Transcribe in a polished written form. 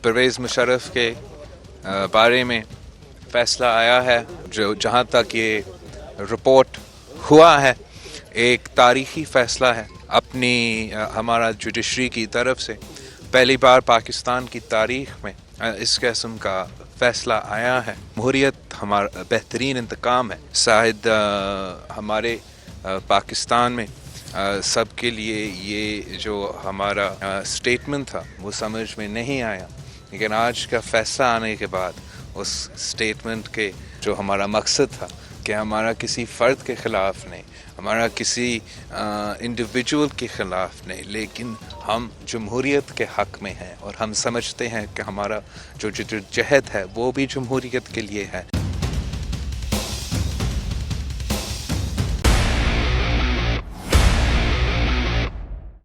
परवेज़ मुशर्रफ के बारे में फ़ैसला आया है। जो जहाँ तक ये रिपोर्ट हुआ है, एक तारीख़ी फ़ैसला है अपनी हमारा जुडिशरी की तरफ से। पहली बार पाकिस्तान की तारीख़ में इस किस्म का फ़ैसला आया है। जमहूरियत हमारा बेहतरीन इंतकाम है। शायद हमारे पाकिस्तान में सब के लिए ये जो हमारा स्टेटमेंट था वो समझ में नहीं आया, लेकिन आज का फ़ैसला आने के बाद उस स्टेटमेंट के जो हमारा मकसद था कि हमारा किसी फ़र्द के ख़िलाफ़ नहीं, हमारा किसी इंडिविजुअल के ख़िलाफ़ नहीं, लेकिन हम जमहूरियत के हक़ में हैं और हम समझते हैं कि हमारा जो जहद है वो भी जमहूरियत के लिए है।